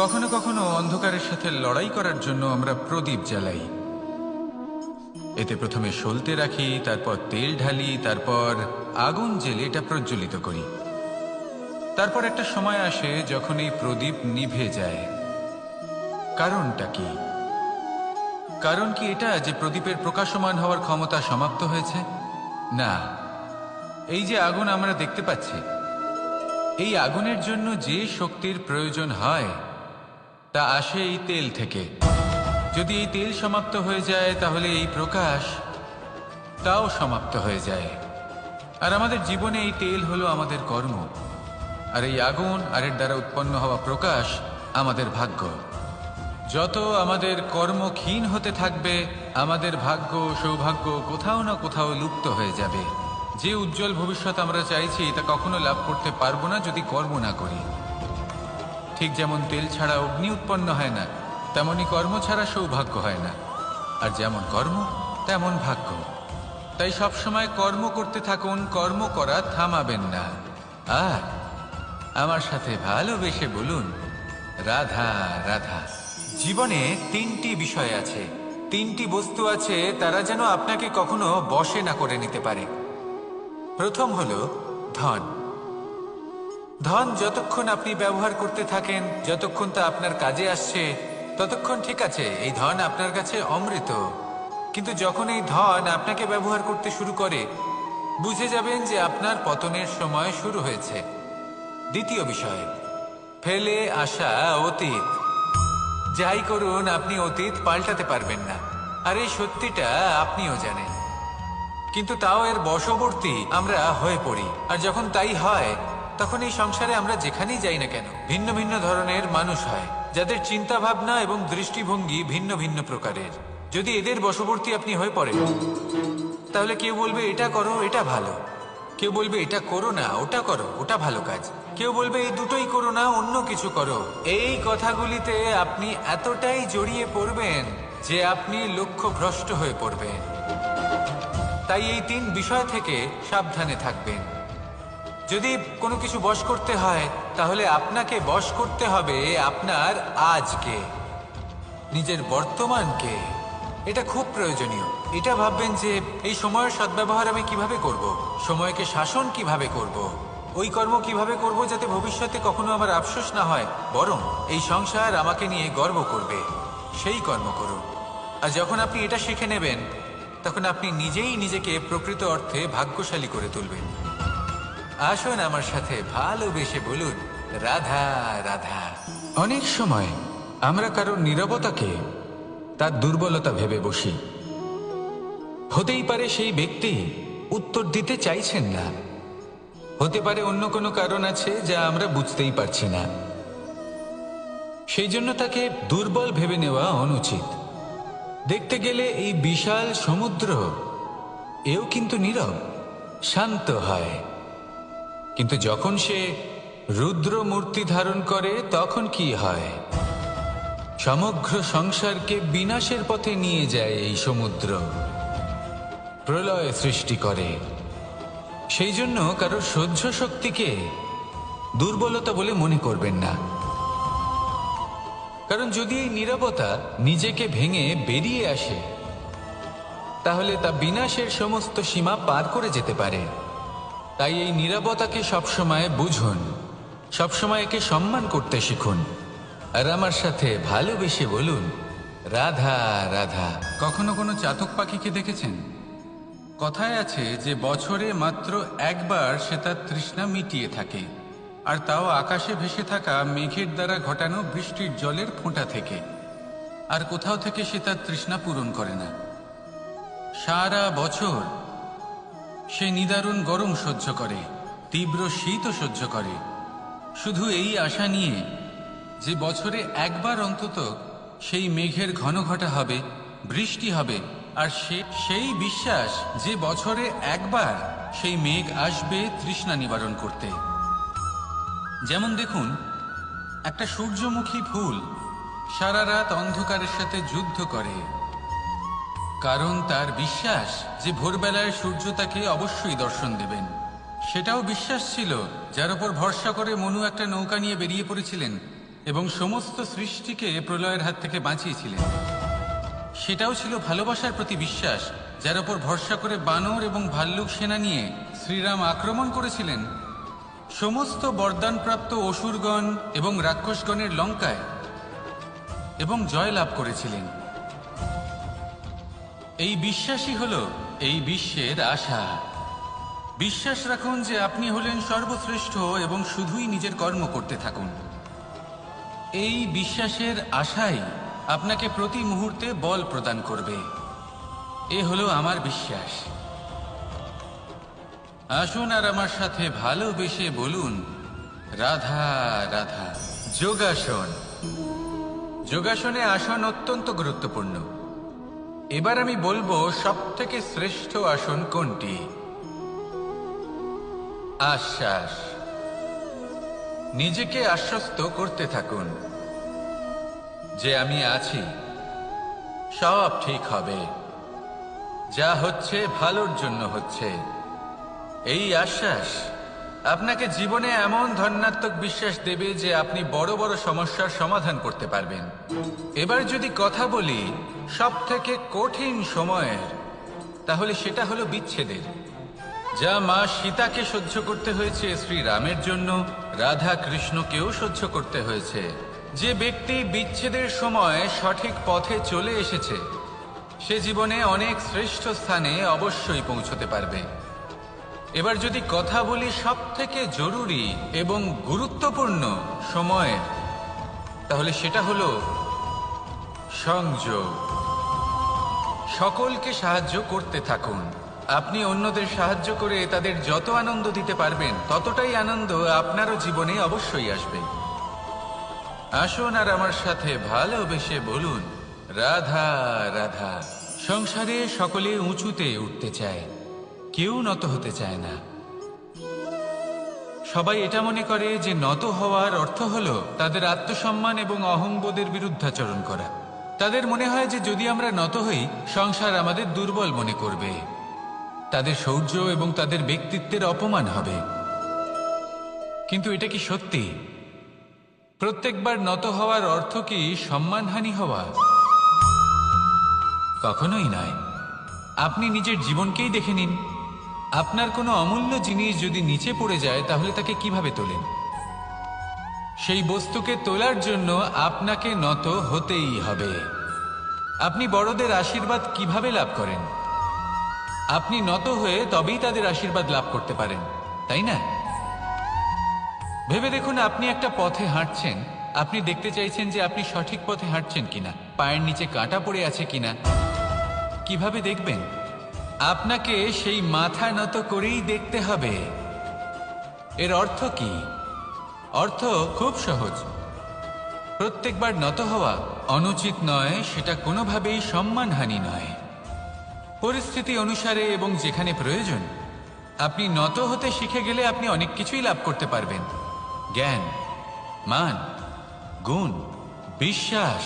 কখনো কখনো অন্ধকারের সাথে লড়াই করার জন্য আমরা প্রদীপ জ্বালাই। এতে প্রথমে সলতে রাখি, তারপর তেল ঢালি, তারপর আগুন জ্বেলে এটা প্রজ্বলিত করি। তারপর একটা সময় আসে যখন এই প্রদীপ নিভে যায়। কারণটা কি? কারণ কি এটা যে প্রদীপের প্রকাশমান হওয়ার ক্ষমতা সমাপ্ত হয়েছে? না। এই যে আগুন আমরা দেখতে পাচ্ছি, এই আগুনের জন্য যে শক্তির প্রয়োজন হয় তা আসে এই তেল থেকে। যদি এই তেল সমাপ্ত হয়ে যায় তাহলে এই প্রকাশ তাও সমাপ্ত হয়ে যায়। আর আমাদের জীবনে এই তেল হলো আমাদের কর্ম, আর এই আগুন আর এর দ্বারা উৎপন্ন হওয়া প্রকাশ আমাদের ভাগ্য। যত আমাদের কর্ম ক্ষীণ হতে থাকবে, আমাদের ভাগ্য সৌভাগ্য কোথাও না কোথাও লুপ্ত হয়ে যাবে। যে উজ্জ্বল ভবিষ্যৎ আমরা চাইছি তা কখনো লাভ করতে পারবো না যদি কর্ম না করি। ঠিক যেমন তেল ছাড়া অগ্নি উৎপন্ন হয় না, তেমনি কর্ম ছাড়া সৌভাগ্য হয় না। আর যেমন কর্ম তেমন ভাগ্য। তাই সবসময় কর্ম করতে থাকুন, কর্ম করা থামাবেন না। আর আমার সাথে ভালোবেসে বলুন, রাধা রাধা। জীবনে তিনটি বিষয় আছে, তিনটি বস্তু আছে, তারা যেন আপনাকে কখনো বশে না করে নিতে পারে। প্রথম হলো ধন। ধন যতক্ষণ আপনি ব্যবহার করতে থাকেন, যতক্ষণ তা আপনার কাজে আসছে, ততক্ষণ ঠিক আছে, এই ধন আপনার কাছে অমৃত। কিন্তু যখন এই ধন আপনাকে ব্যবহার করতে শুরু করে, বুঝে যাবেন যে আপনার পতনের সময় শুরু হয়েছে। দ্বিতীয় বিষয়, ফেলে আসা অতীত। যাই করুন, আপনি অতীত পাল্টাতে পারবেন না, আর এই সত্যিটা আপনিও জানেন। কিন্তু তাও এর বশবর্তী আমরা হয়ে পড়ি। আর যখন তাই হয়, তখন এই সংসারে আমরা যেখানেই যাই না কেন, ভিন্ন ভিন্ন ধরনের মানুষ হয়, যাদের চিন্তা ভাবনা এবং দৃষ্টিভঙ্গি ভিন্ন ভিন্ন প্রকারের। যদি এদের বশবর্তী আপনি হয়ে পড়েন, তাহলে কেউ বলবে এটা করো, এটা ভালো। কেউ বলবে এটা করো না, ওটা করো, ওটা ভালো কাজ। কেউ বলবে এই দুটোই করো না, অন্য কিছু করো। এই কথাগুলিতে আপনি এতটাই জড়িয়ে পড়বেন যে আপনি লক্ষ্যভ্রষ্ট হয়ে পড়বেন। তাই এই তিন বিষয় থেকে সাবধানে থাকবেন। যদি কোনো কিছু বশ করতে হয়, তাহলে আপনাকে বশ করতে হবে আপনার আজকে, নিজের বর্তমানকে। এটা খুব প্রয়োজনীয়। এটা ভাববেন যে এই সময়ের সদ্ব্যবহার আমি কিভাবে করব, সময়কে শাসন কিভাবে করব, ওই কর্ম কিভাবে করব যাতে ভবিষ্যতে কখনো আমার আফসোস না হয়, বরং এই সংসার আমাকে নিয়ে গর্ব করবে, সেই কর্ম করুন। আর যখন আপনি এটা শিখে নেবেন, তখন আপনি নিজেই নিজেকে প্রকৃত অর্থে ভাগ্যশালী করে তুলবেন। আসুন আমার সাথে ভালোবেসে বলুন, রাধা রাধা। অনেক সময় আমরা কারোর নীরবতাকে তার দুর্বলতা ভেবে বসি। হতেই পারে সেই ব্যক্তি উত্তর দিতে চাইছেন না, হতে পারে অন্য কোনো কারণ আছে যা আমরা বুঝতেই পারছি না। সেই জন্য তাকে দুর্বল ভেবে নেওয়া অনুচিত। দেখতে গেলে এই বিশাল সমুদ্র এও কিন্তু নীরব, শান্ত হয়। কিন্তু যখন সে রুদ্র মূর্তি ধারণ করে, তখন কি হয়? সমগ্র সংসারকে বিনাশের পথে নিয়ে যায় এই সমুদ্র, প্রলয় সৃষ্টি করে। সেই জন্য কারোর সহ্য শক্তিকে দুর্বলতা বলে মনে করবেন না। কারণ যদি এই নীরবতা নিজেকে ভেঙে বেরিয়ে আসে, তাহলে তা বিনাশের সমস্ত সীমা পার করে যেতে পারে। তাই এই নীরবতাকে সবসময় বুঝুন, সবসময় একে সম্মান করতে শিখুন। আর আমার সাথে ভালোবেসে বলুন, রাধা রাধা। কখনো কোনো চাতক পাখিকে দেখেছেন? কথায় আছে যে বছরে মাত্র একবার সে তার তৃষ্ণা মিটিয়ে থাকে, আর তাও আকাশে ভেসে থাকা মেঘের দ্বারা ঘটানো বৃষ্টির জলের ফোঁটা থেকে। আর কোথাও থেকে সে তার তৃষ্ণা পূরণ করে না। সারা বছর সে নিদারুণ গরম সহ্য করে, তীব্র শীতও সহ্য করে, শুধু এই আশা নিয়ে যে বছরে একবার অন্তত সেই মেঘের ঘন ঘটা হবে, বৃষ্টি হবে। আর সেই বিশ্বাস যে বছরে একবার সেই মেঘ আসবে তৃষ্ণা নিবারণ করতে। যেমন দেখুন, একটা সূর্যমুখী ফুল সারা রাত অন্ধকারের সাথে যুদ্ধ করে, কারণ তার বিশ্বাস যে ভোরবেলায় সূর্য তাকে অবশ্যই দর্শন দেবেন। সেটাও বিশ্বাস ছিল যার উপর ভরসা করে মনু একটা নৌকা নিয়ে বেরিয়ে পড়েছিলেন এবং সমস্ত সৃষ্টিকে প্রলয়ের হাত থেকে বাঁচিয়েছিলেন। সেটাও ছিল ভালোবাসার প্রতি বিশ্বাস, যার উপর ভরসা করে বানর এবং ভাল্লুক সেনা নিয়ে শ্রীরাম আক্রমণ করেছিলেন সমস্ত বরদানপ্রাপ্ত অসুরগণ এবং রাক্ষসগণের লঙ্কায় এবং জয় লাভ করেছিলেন। এই বিশ্বাসই হলো এই বিশ্বের আশা। বিশ্বাস রাখুন যে আপনি হলেন সর্বশ্রেষ্ঠ এবং শুধুই নিজের কর্ম করতে থাকুন। এই বিশ্বাসের আশাই আপনাকে প্রতি মুহূর্তে বল প্রদান করবে। এ হলো আমার বিশ্বাস। আসুন আর আমার সাথে ভালোবেসে বলুন, রাধা রাধা। যোগাসন। যোগাসনে আসন অত্যন্ত গুরুত্বপূর্ণ। এবার আমি বলবো সবথেকে শ্রেষ্ঠ আসন কোনটি। আশ্বাস। নিজেকে আশ্বস্ত করতে থাকুন যে আমি আছি, সব ঠিক হবে, যা হচ্ছে ভালোর জন্য হচ্ছে। এই আশ্বাস আপনাকে জীবনে এমন ধনাত্মক বিশ্বাস দেবে যে আপনি বড় বড় সমস্যার সমাধান করতে পারবেন। এবার যদি কথা বলি সবথেকে কঠিন সময়ের, তাহলে সেটা হলো বিচ্ছেদের। যা মা সীতাকে সহ্য করতে হয়েছে শ্রীরামের জন্য, রাধা কৃষ্ণকেও সহ্য করতে হয়েছে। যে ব্যক্তি বিচ্ছেদের সময় সঠিক পথে চলে এসেছে, সে জীবনে অনেক শ্রেষ্ঠ স্থানে অবশ্যই পৌঁছতে পারবে। এবার যদি কথা বলি সবথেকে জরুরি এবং গুরুত্বপূর্ণ সময়ের, তাহলে সেটা হলো সংযোগ। সকলকে সাহায্য করতে থাকুন। আপনি অন্যদের সাহায্য করে তাদের যত আনন্দ দিতে পারবেন, ততটাই আনন্দ আপনারও জীবনে অবশ্যই আসবে। আসুন আর আমার সাথে ভালোবেসে বলুন, রাধা রাধা। সংসারে সকলে উঁচুতে উঠতে চায়, কেউ নত হতে চায় না। সবাই এটা মনে করে যে নত হওয়ার অর্থ হলো তাদের আত্মসম্মান এবং অহংবোধের বিরুদ্ধাচরণ করা। তাদের মনে হয় যে যদি আমরা নত হই, সংসার আমাদের দুর্বল মনে করবে, তাদের শৌর্য এবং তাদের ব্যক্তিত্বের অপমান হবে। কিন্তু এটা কি সত্যি? প্রত্যেকবার নত হওয়ার অর্থ কি সম্মানহানি হওয়া? কখনোই নয়। আপনি নিজের জীবনকেই দেখে নিন। আপনার কোনো অমূল্য জিনিস যদি নিচে পড়ে যায়, তাহলে তাকে কিভাবে তোলেন? সেই বস্তুকে তোলার জন্য আপনাকে নত হতেই হবে। আপনি বড়দের আশীর্বাদ কিভাবে লাভ করেন? আপনি নত হয়ে তবেই তাদের আশীর্বাদ লাভ করতে পারেন, তাই না? ভেবে দেখুন, আপনি একটা পথে হাঁটছেন। আপনি দেখতে চাইছেন যে আপনি সঠিক পথে হাঁটছেন কিনা, পায়ের নিচে কাঁটা পড়ে আছে কিনা। কিভাবে দেখবেন? আপনাকে সেই মাথা নত করেই দেখতে হবে। এর অর্থ কি? অর্থ খুব সহজ। প্রত্যেকবার নত হওয়া অনুচিত নয়, সেটা কোনোভাবেই সম্মানহানি নয়। পরিস্থিতি অনুসারে এবং যেখানে প্রয়োজন, আপনি নত হতে শিখে গেলে আপনি অনেক কিছুই লাভ করতে পারবেন। জ্ঞান, মান, গুণ, বিশ্বাস।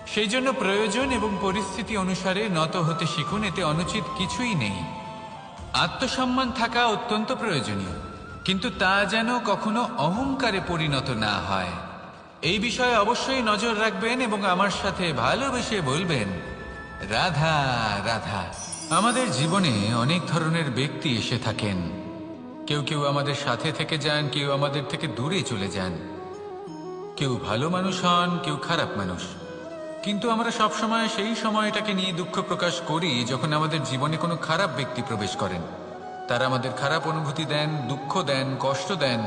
সেই জন্য প্রয়োজন এবং পরিস্থিতি অনুসারে নত হতে শিখুন। এতে অনুচিত কিছুই নেই। আত্মসম্মান থাকা অত্যন্ত প্রয়োজনীয়, কিন্তু তা যেন কখনো অহংকারে পরিণত না হয়। এই বিষয়ে অবশ্যই নজর রাখবেন এবং আমার সাথে ভালোবেসে বলবেন, রাধা রাধা। আমাদের জীবনে অনেক ধরনের ব্যক্তি এসে থাকেন। কেউ কেউ আমাদের সাথে থেকে যান, কেউ আমাদের থেকে দূরে চলে যান। কেউ ভালো মানুষ হন, কেউ খারাপ মানুষ। কিন্তু আমরা সবসময় সেই সময়টাকে নিয়ে দুঃখ প্রকাশ করি যখন আমাদের জীবনে কোনো খারাপ ব্যক্তি প্রবেশ করেন। তারা আমাদের খারাপ অনুভূতি দেন, দুঃখ দেন, কষ্ট দেন।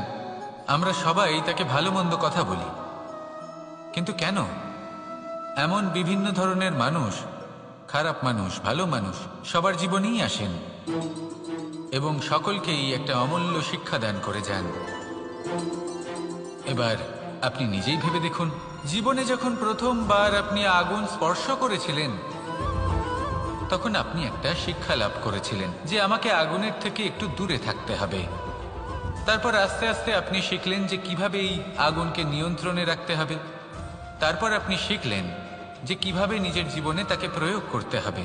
আমরা সবাই তাকে ভালো মন্দ কথা বলি। কিন্তু কেন? এমন বিভিন্ন ধরনের মানুষ, খারাপ মানুষ, ভালো মানুষ, সবার জীবনেই আসেন এবং সকলকেই একটা অমূল্য শিক্ষা দান করে যান। এবার আপনি নিজেই ভেবে দেখুন, জীবনে যখন প্রথমবার আপনি আগুন স্পর্শ করেছিলেন, তখন আপনি একটা শিক্ষা লাভ করেছিলেন যে আমাকে আগুনের থেকে একটু দূরে থাকতে হবে। তারপর আস্তে আস্তে আপনি শিখলেন যে কিভাবে এই আগুনকে নিয়ন্ত্রণে রাখতে হবে। তারপর আপনি শিখলেন যে কিভাবে নিজের জীবনে তাকে প্রয়োগ করতে হবে,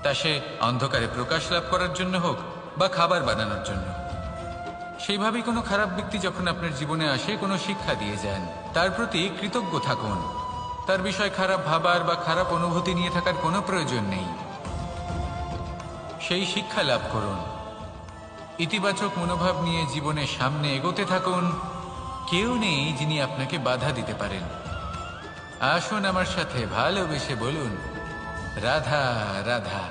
তা সে অন্ধকারে প্রকাশ লাভ করার জন্য হোক বা খাবার বানানোর জন্য। সেইভাবেই কোনো খারাপ ব্যক্তি যখন আপনার জীবনে আসে কোনো শিক্ষা দিয়ে যান, তার প্রতি কৃতজ্ঞ থাকুন। তার বিষয় খারাপ ভাবার বা খারাপ অনুভূতি নিয়ে থাকার কোনো প্রয়োজন নেই। সেই শিক্ষা লাভ করুন, ইতিবাচক মনোভাব নিয়ে জীবনের সামনে এগোতে থাকুন। কেউ নেই যিনি আপনাকে বাধা দিতে পারেন। আসুন আমার সাথে ভালোবেসে বলুন, রাধা রাধা।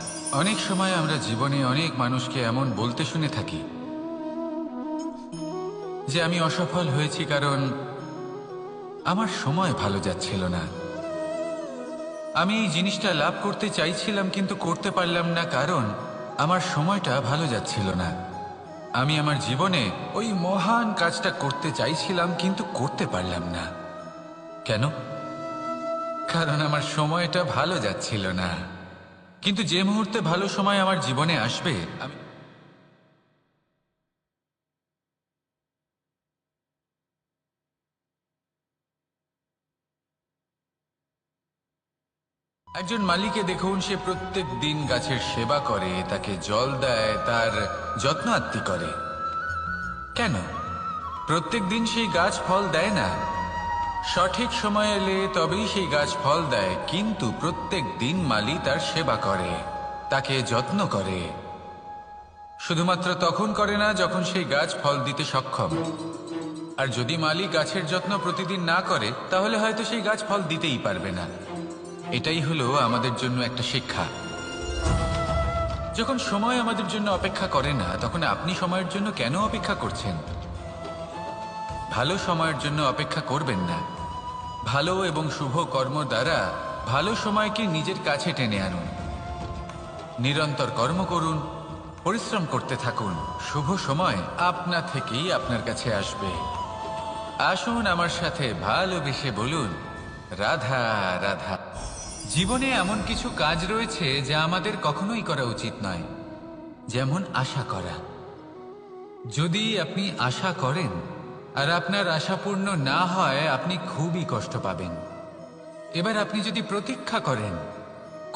অনেক সময় আমরা জীবনে অনেক মানুষকে এমন বলতে শুনে থাকি যে আমি অসফল হয়েছি কারণ আমার সময় ভালো যাচ্ছিল না। আমি এই জিনিসটা লাভ করতে চাইছিলাম কিন্তু করতে পারলাম না কারণ আমার সময়টা ভালো যাচ্ছিল না। আমি আমার জীবনে ওই মহান কাজটা করতে চাইছিলাম কিন্তু করতে পারলাম না। কেন? কারণ আমার সময়টা ভালো যাচ্ছিল না। কিন্তু যে মুহূর্তে ভালো সময় আমার জীবনে আসবে, আমি একজন মালিকে দেখুন, সে প্রত্যেক দিন গাছের সেবা করে, তাকে জল দেয়, তার যত্ন আত্তি করে। কেন? প্রত্যেক দিন সেই গাছ ফল দেয় না। সঠিক সময় এলে তবেই সেই গাছ ফল দেয়, কিন্তু প্রত্যেক দিন মালি তার সেবা করে, তাকে যত্ন করে। শুধুমাত্র তখন করে না যখন সেই গাছ ফল দিতে সক্ষম। আর যদি মালি গাছের যত্ন প্রতিদিন না করে তাহলে হয়তো সেই গাছ ফল দিতেই পারবে না। এটাই হলো আমাদের জন্য একটা শিক্ষা। যখন সময় আমাদের জন্য অপেক্ষা করে না, তখন আপনি সময়ের জন্য কেন অপেক্ষা করছেন? ভালো সময়ের জন্য অপেক্ষা করবেন না। ভালো এবং শুভ কর্ম দ্বারা ভালো সময়কে নিজের কাছে টেনে আনুন। নিরন্তর কর্ম করুন, পরিশ্রম করতে থাকুন। শুভ সময় আপনা থেকেই আপনার কাছে আসবে। আসুন আমার সাথে ভালোবেসে বলুন, রাধা রাধা। জীবনে এমন কিছু কাজ রয়েছে যা আমাদের কখনোই করা উচিত নয়, যেমন আশা করা। যদি আপনি আশা করেন আর আপনার আশা পূর্ণ না হয়, আপনি খুবই কষ্ট পাবেন। এবার আপনি যদি প্রতীক্ষা করেন,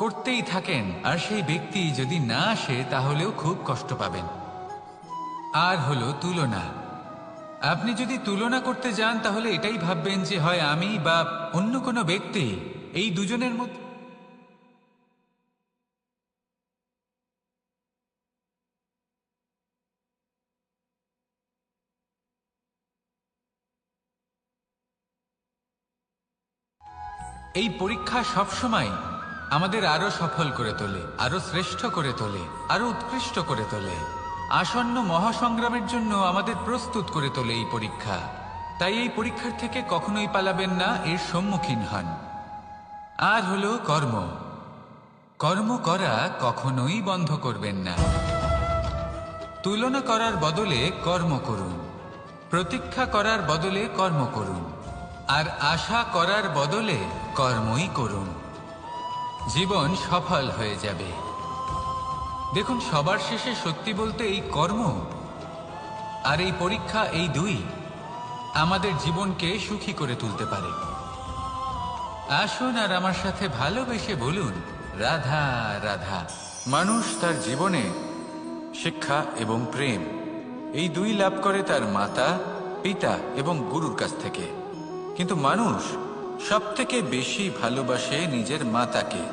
করতেই থাকেন, আর সেই ব্যক্তি যদি না আসে তাহলেও খুব কষ্ট পাবেন। আর হলো তুলনা। আপনি যদি তুলনা করতে যান তাহলে এটাই ভাববেন যে হয় আমি বা অন্য কোনো ব্যক্তি, এই দুজনের মধ্যে এই পরীক্ষা সবসময় আমাদের আরো সফল করে তোলে, আরো শ্রেষ্ঠ করে তোলে, আরো উৎকৃষ্ট করে তোলে। আসন্ন মহাসংগ্রামের জন্য আমাদের প্রস্তুত করে তোলে এই পরীক্ষা। তাই এই পরীক্ষার থেকে কখনোই পালাবেন না, এর সম্মুখীন হন। আর হলো কর্ম। কর্ম করা কখনোই বন্ধ করবেন না। তুলনা করার বদলে কর্ম করুন, প্রতীক্ষা করার বদলে কর্ম করুন, আর আশা করার বদলে কর্মই করুন। জীবন সফল হয়ে যাবে। দেখুন, সবার শেষে সত্যি বলতে এই কর্ম আর এই পরীক্ষা, এই দুই আমাদের জীবনকে সুখী করে তুলতে পারে। আসুন আর আমার সাথে ভালোবেসে বলুন, রাধা রাধা। মানুষ তার জীবনে শিক্ষা এবং প্রেম, এই দুই লাভ করে তার মাতা, পিতা এবং গুরুর কাছ থেকে। কিন্তু মানুষ সবথেকে বেশি ভালোবাসে নিজের মাতাকে,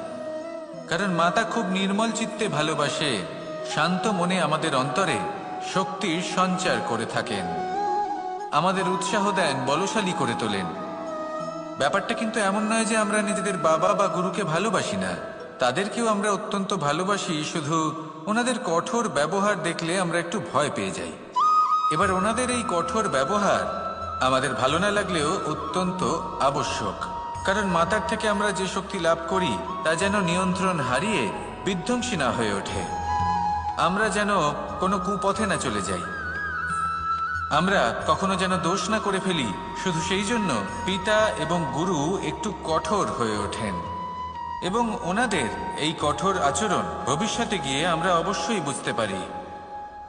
কারণ মাতা খুব নির্মল চিত্তে ভালোবাসে, শান্ত মনে আমাদের অন্তরে শক্তির সঞ্চার করে থাকেন, আমাদের উৎসাহ দেন, বলশালী করে তোলেন। ব্যাপারটা কিন্তু এমন নয় যে আমরা নিজেদের বাবা বা গুরুকে ভালোবাসি না, তাদেরকেও আমরা অত্যন্ত ভালোবাসি, শুধু ওনাদের কঠোর ব্যবহার দেখলে আমরা একটু ভয় পেয়ে যাই। এবার ওনাদের এই কঠোর ব্যবহার আমাদের ভালো না লাগলেও অত্যন্ত আবশ্যক, কারণ মাতার থেকে আমরা যে শক্তি লাভ করি তা যেন নিয়ন্ত্রণ হারিয়ে বিধ্বংসী না হয়ে ওঠে, আমরা যেন কোনো কুপথে না চলে যাই, আমরা কখনো যেন দোষ না করে ফেলি। শুধু সেই জন্য পিতা এবং গুরু একটু কঠোর হয়ে ওঠেন, এবং ওনাদের এই কঠোর আচরণ ভবিষ্যতে গিয়ে আমরা অবশ্যই বুঝতে পারি।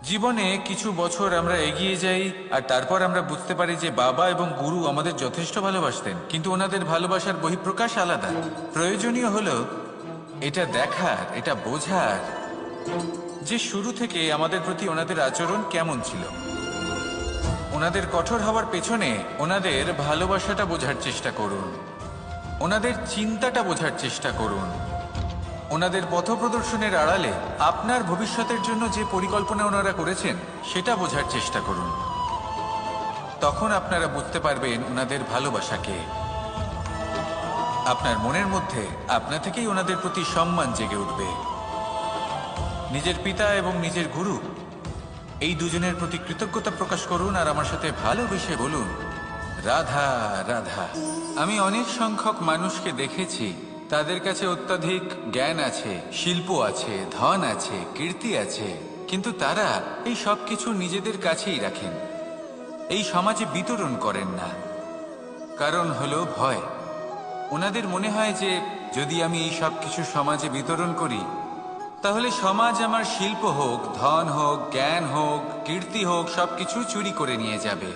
জীবনে কিছু বছর আমরা এগিয়ে যাই আর তারপর আমরা বুঝতে পারি যে বাবা এবং গুরু আমাদের যথেষ্ট ভালোবাসতেন, কিন্তু ওনাদের ভালোবাসার বহিঃপ্রকাশ আলাদা। প্রয়োজনীয় হলো এটা দেখার, এটা বোঝার যে শুরু থেকে আমাদের প্রতি ওনাদের আচরণ কেমন ছিল। ওনাদের কঠোর হওয়ার পেছনে ওনাদের ভালোবাসাটা বোঝার চেষ্টা করুন, ওনাদের চিন্তাটা বোঝার চেষ্টা করুন, ওনাদের পথপ্রদর্শনের আড়ালে আপনার ভবিষ্যতের জন্য যে পরিকল্পনা ওনারা করেছেন সেটা বোঝার চেষ্টা করুন। তখন আপনারা বুঝতে পারবেন ওনাদের ভালোবাসাকে। আপনার মনের মধ্যে আপনা থেকেই ওনাদের প্রতি সম্মান জেগে উঠবে। নিজের পিতা এবং নিজের গুরু এই দুজনের প্রতি কৃতজ্ঞতা প্রকাশ করুন আর আমার সাথে ভালোবেসে বলুন, রাধা রাধা। আমি অনেক সংখ্যক মানুষকে দেখেছি, তাদের কাছে অত্যাধিক জ্ঞান আছে, শিল্প আছে, ধন আছে, কীর্তি আছে, কিন্তু তারা এই সব কিছু নিজেদের কাছেই রাখেন, এই সমাজে বিতরণ করেন না। কারণ হলো ভয়। ওনাদের মনে হয় যে যদি আমি এই সব কিছু সমাজে বিতরণ করি তাহলে সমাজ আমার শিল্প হোক, ধন হোক, জ্ঞান হোক, কীর্তি হোক, সবকিছু চুরি করে নিয়ে যাবে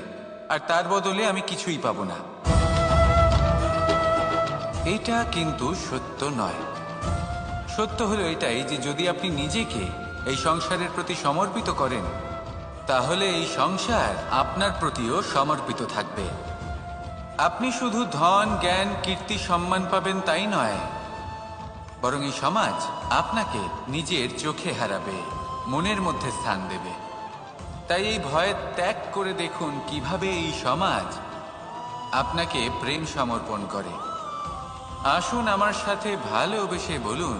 আর তার বদলে আমি কিছুই পাবো না। এটা কিন্তু সত্য নয়। সত্য হলো এটাই যে যদি আপনি নিজেকে এই সংসারের প্রতি সমর্পিত করেন তাহলে এই সংসার আপনার প্রতিও সমর্পিত থাকবে। আপনি শুধু ধন, জ্ঞান, কীর্তি, সম্মান পাবেন তাই নয়, বরং এই সমাজ আপনাকে নিজের চোখে হারাবে, মনের মধ্যে স্থান দেবে। তাই এই ভয় ত্যাগ করে দেখুন কিভাবে এই সমাজ আপনাকে প্রেম সমর্পণ করে। আসুন আমার সাথে ভালোবেসে বলুন,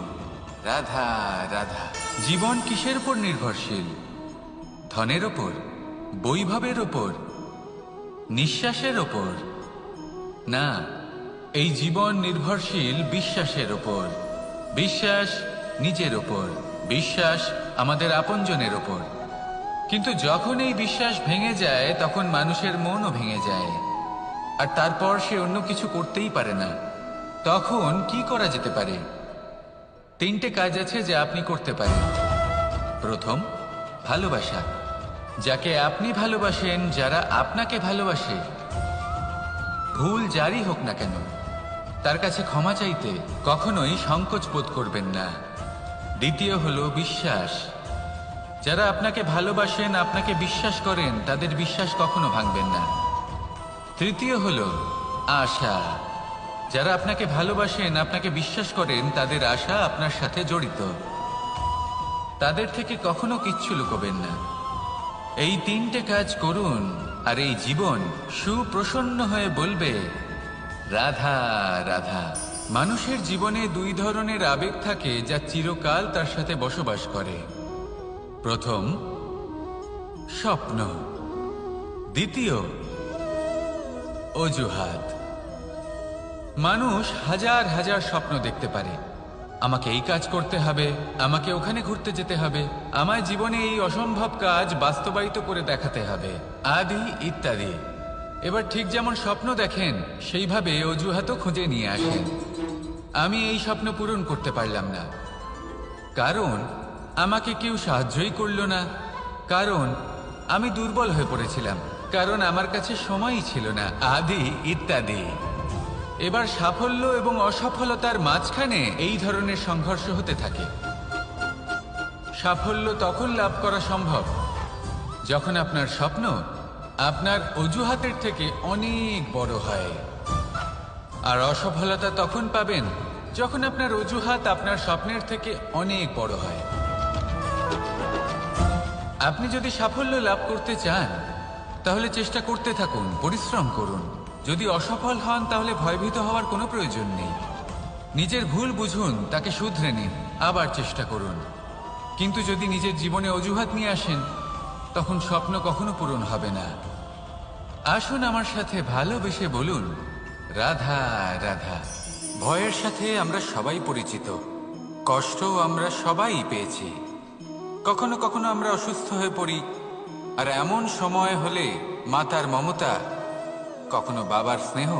রাধা রাধা। জীবন কিসের উপর নির্ভরশীল? ধনের ওপর, বৈভবের ওপর, নিঃশ্বাসের ওপর? না, এই জীবন নির্ভরশীল বিশ্বাসের ওপর। বিশ্বাস নিজের ওপর, বিশ্বাস আমাদের আপনজনের ওপর। কিন্তু যখন এই বিশ্বাস ভেঙে যায় তখন মানুষের মনও ভেঙে যায় আর তারপর সে অন্য কিছু করতেই পারে না। তখন কি করা যেতে পারে? 3টে কাজ আছে যা আপনি করতে পারেন। প্রথম, ভালোবাসা। যাকে আপনি ভালোবাসেন, যারা আপনাকে ভালোবাসে, ভুল যারই হোক না কেন, তার কাছে ক্ষমা চাইতে কখনোই সংকোচ বোধ করবেন না। দ্বিতীয় হলো বিশ্বাস। যারা আপনাকে ভালোবাসেন, আপনাকে বিশ্বাস করেন, তাদের বিশ্বাস কখনো ভাঙবেন না। তৃতীয় হলো আশা। যারা আপনাকে ভালোবাসেন, আপনাকে বিশ্বাস করেন, তাদের আশা আপনার সাথে জড়িত। তাদের থেকে কখনো কিচ্ছু লুকোবেন না। এই 3টে কাজ করুন আর এই জীবন সুপ্রসন্ন হয়ে বলবে, রাধা রাধা। মানুষের জীবনে 2 ধরনের আবেগ থাকে যা চিরকাল তার সাথে বসবাস করে। প্রথম, স্বপ্ন। দ্বিতীয়, অজুহাত। মানুষ হাজার হাজার স্বপ্ন দেখতে পারে। আমাকে এই কাজ করতে হবে, আমাকে ওখানে ঘুরতে যেতে হবে, আমার জীবনে এই অসম্ভব কাজ বাস্তবায়িত করে দেখাতে হবে, আদি ইত্যাদি। এবার ঠিক যেমন স্বপ্ন দেখেন সেইভাবে অজুহাতও খুঁজে নিয়ে আসেন। আমি এই স্বপ্ন পূরণ করতে পারলাম না, কারণ আমাকে কেউ সাহায্যই করল না, কারণ আমি দুর্বল হয়ে পড়েছিলাম, কারণ আমার কাছে সময়ই ছিল না, আদি ইত্যাদি। এবার সাফল্য এবং অসফলতার মাঝখানে এই ধরনের সংঘর্ষ হতে থাকে। সাফল্য তখন লাভ করা সম্ভব যখন আপনার স্বপ্ন আপনার অজুহাতের থেকে অনেক বড় হয়, আর অসফলতা তখন পাবেন যখন আপনার অজুহাত আপনার স্বপ্নের থেকে অনেক বড় হয়। আপনি যদি সাফল্য লাভ করতে চান তাহলে চেষ্টা করতে থাকুন, পরিশ্রম করুন। যদি অসফল হন তাহলে ভয়ভীত হওয়ার কোনো প্রয়োজন নেই। নিজের ভুল বুঝুন, তাকে শুধরে নিন, আবার চেষ্টা করুন। কিন্তু যদি নিজের জীবনে অজুহাত নিয়ে আসেন তখন স্বপ্ন কখনো পূরণ হবে না। আসুন আমার সাথে ভালোবেসে বলুন, রাধা রাধা। ভয়ের সাথে আমরা সবাই পরিচিত, কষ্ট আমরা সবাই পেয়েছি। কখনো কখনো আমরা অসুস্থ হয়ে পড়ি, আর এমন সময় হলে মাতার মমতা, কখনো বাবার স্নেহ,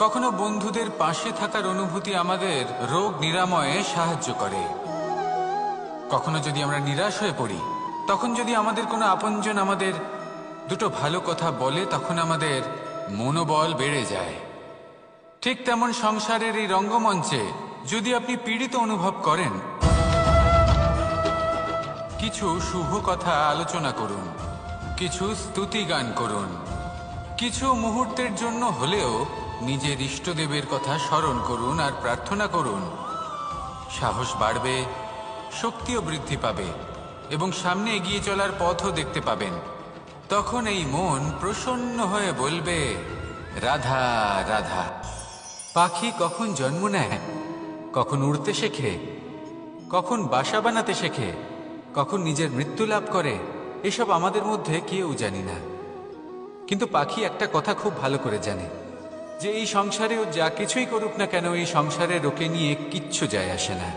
কখনো বন্ধুদের পাশে থাকার অনুভূতি আমাদের রোগ নিরাময়ে সাহায্য করে। কখনো যদি আমরা নিরাশ হয়ে পড়ি, তখন যদি আমাদের কোনো আপনজন আমাদের 2টো ভালো কথা বলে, তখন আমাদের মনোবল বেড়ে যায়। ঠিক তেমন সংসারের এই রঙ্গমঞ্চে যদি আপনি পীড়িত অনুভব করেন, কিছু শুভ কথা আলোচনা করুন। কিছু স্তুতি গান করুন। কিছু মুহূর্তের জন্য হলেও নিজের ইষ্টদেবের কথা স্মরণ করুন আর প্রার্থনা করুন। সাহস বাড়বে, শক্তিও বৃদ্ধি পাবে এবং সামনে এগিয়ে চলার পথও দেখতে পাবেন। তখন এই মন প্রসন্ন হয়ে বলবে, রাধা রাধা। পাখি কখন জন্ম নেয়, কখন উড়তে শেখে, কখন বাসা বানাতে শেখে, কখন নিজের মৃত্যু লাভ করে, এসব আমাদের মধ্যে কেউ জানি না। কিন্তু পাখি একটা কথা খুব ভালো করে জানে, যে এই সংসারেও যা কিছুই করুক না কেন, এই সংসারের ওকে নিয়ে কিচ্ছু যায় আসে না।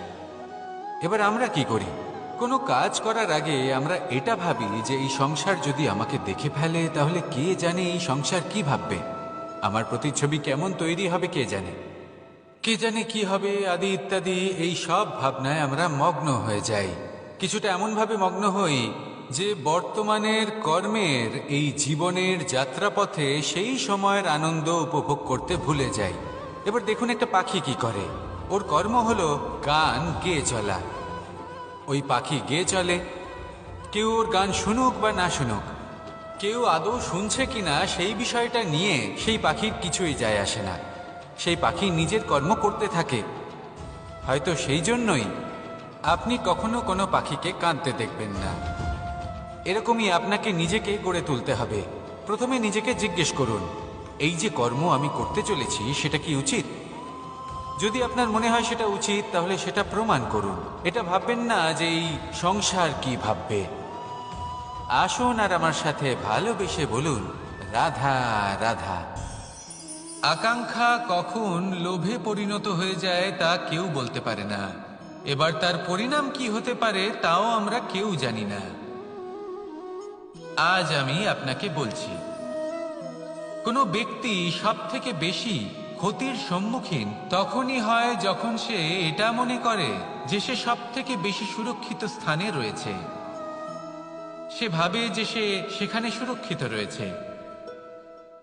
এবার আমরা কি করি? কোনো কাজ করার আগে আমরা এটা ভাবি যে এই সংসার যদি আমাকে দেখে ফেলে তাহলে কে জানে এই সংসার কি ভাববে, আমার প্রতিচ্ছবি কেমন তৈরি হবে কে জানে, কে জানে কি হবে আদি ইত্যাদি। এই সব ভাবনায় আমরা মগ্ন হয়ে যাই। কিছুটা এমনভাবে মগ্ন হই যে বর্তমানের কর্মের এই জীবনের যাত্রাপথে সেই সময়ের আনন্দ উপভোগ করতে ভুলে যাই। এবার দেখুন একটা পাখি কি করে, ওর কর্ম হলো গান গেয়ে চলা। ওই পাখি গেয়ে চলে, কেউ ওর গান শুনুক বা না শুনুক, কেউ আদৌ শুনছে কিনা সেই বিষয়টা নিয়ে সেই পাখির কিছুই যায় আসে না। সেই পাখি নিজের কর্ম করতে থাকে। হয়তো সেই জন্যই আপনি কখনো কোনো পাখিকে কাঁদতে দেখবেন না। এরকমই আপনাকে নিজেকে গড়ে তুলতে হবে। প্রথমে নিজেকে জিজ্ঞেস করুন, এই যে কর্ম আমি করতে চলেছি সেটা কি উচিত? যদি আপনার মনে হয় সেটা উচিত, তাহলে সেটা প্রমাণ করুন। এটা ভাববেন না যে এই সংসার কি ভাববে। আসুন আর আমার সাথে ভালোবেসে বলুন, রাধা রাধা। আকাঙ্ক্ষা কখন লোভে পরিণত হয়ে যায় তা কেউ বলতে পারে না। এবার তার পরিণাম কি হতে পারে তাও আমরা কেউ জানি না। আজ আমি আপনাকে বলছি, কোনো ব্যক্তি সব থেকে বেশি ক্ষতির সম্মুখীন তখনই হয় যখন সে এটা মনে করে যে সে সব থেকে বেশি সুরক্ষিত স্থানে রয়েছে। সে ভাবে যে সে সেখানে সুরক্ষিত রয়েছে।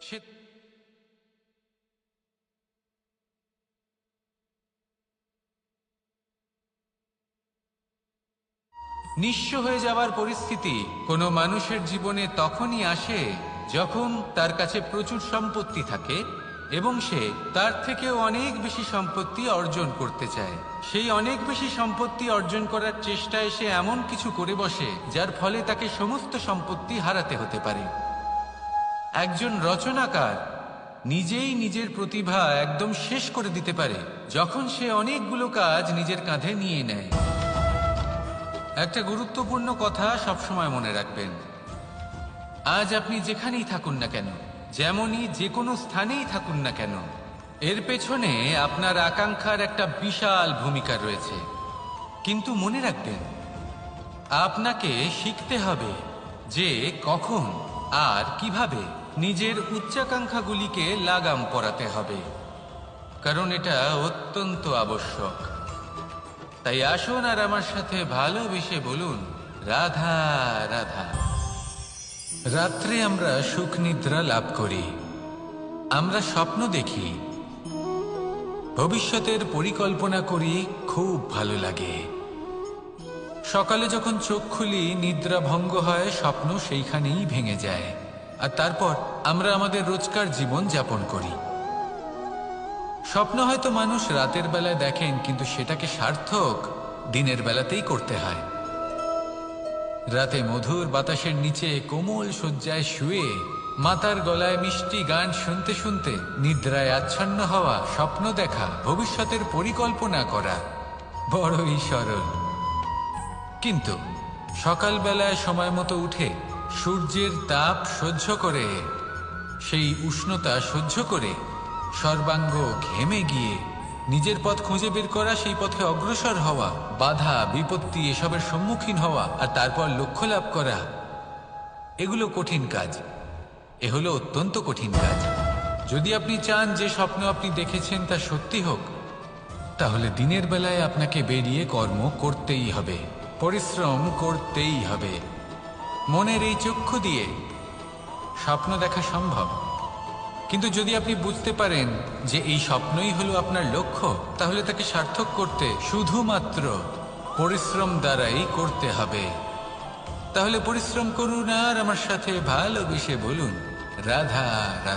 সে নিঃস্ব হয়ে যাওয়ার পরিস্থিতি কোনো মানুষের জীবনে তখনই আসে যখন তার কাছে প্রচুর সম্পত্তি থাকে এবং সে তার থেকেও অনেক বেশি সম্পত্তি অর্জন করতে চায়। সেই অনেক বেশি সম্পত্তি অর্জন করার চেষ্টায় সে এমন কিছু করে বসে যার ফলে তাকে সমস্ত সম্পত্তি হারাতে হতে পারে। একজন রচনাকার নিজেই নিজের প্রতিভা একদম শেষ করে দিতে পারে যখন সে অনেকগুলো কাজ নিজের কাঁধে নিয়ে নেয়। একটা গুরুত্বপূর্ণ কথা সবসময় মনে রাখবেন, আজ আপনি যেখানেই থাকুন না কেন, যেমনই যে কোনো স্থানেই থাকুন না কেন, এর পেছনে আপনার আকাঙ্ক্ষার একটা বিশাল ভূমিকা রয়েছে। কিন্তু মনে রাখবেন, আপনাকে শিখতে হবে যে কখন আর কিভাবে নিজের উচ্চাকাঙ্ক্ষাগুলিকে লাগাম পরাতে হবে, কারণ এটা অত্যন্ত আবশ্যক। তাই আসুন আর আমার সাথে ভালোবেসে বলুন, রাধা রাধা। রাত্রে আমরা সুখ নিদ্রা লাভ করি, আমরা স্বপ্ন দেখি, ভবিষ্যতের পরিকল্পনা করি, খুব ভালো লাগে। সকালে যখন চোখ খুলি নিদ্রা ভঙ্গ হয়, স্বপ্ন সেইখানেই ভেঙে যায়, আর তারপর আমরা আমাদের রোজকার জীবন যাপন করি। স্বপ্ন হয়তো মানুষ রাতের বেলায় দেখেন, কিন্তু সেটাকে সার্থক দিনের বেলাতেই করতে হয়। রাতে মধুর বাতাসের নিচে কোমল শয্যায় শুয়ে মাতার গলায় মিষ্টি গান শুনতে শুনতে নিদ্রায় আচ্ছন্ন হওয়া, স্বপ্ন দেখা, ভবিষ্যতের পরিকল্পনা করা বড়ই সরল। কিন্তু সকালবেলায় সময় মতো উঠে সূর্যের তাপ সহ্য করে, সেই উষ্ণতা সহ্য করে সর্বাঙ্গ ঘেমে গিয়ে নিজের পথ খুঁজে বের করা, সেই পথে অগ্রসর হওয়া, বাধা বিপত্তি এসবের সম্মুখীন হওয়া আর তারপর লক্ষ্য লাভ করা, এগুলো কঠিন কাজ। এ হলো অত্যন্ত কঠিন কাজ। যদি আপনি চান যে স্বপ্ন আপনি দেখেছেন তা সত্যি হোক, তাহলে দিনের বেলায় আপনাকে বেরিয়ে কর্ম করতেই হবে, পরিশ্রম করতেই হবে। মনের এই চক্ষু দিয়ে স্বপ্ন দেখা সম্ভব, কিন্তু যদি আপনি বুঝতে পারেন যে এই স্বপ্নই হলো আপনার লক্ষ্য, তাহলে তাকে সার্থক করতে শুধুমাত্র পরিশ্রম দ্বারাই করতে হবে। তাহলে পরিশ্রম করুন আর আমার সাথে ভালোবেসে বলুন রাধা রাধা।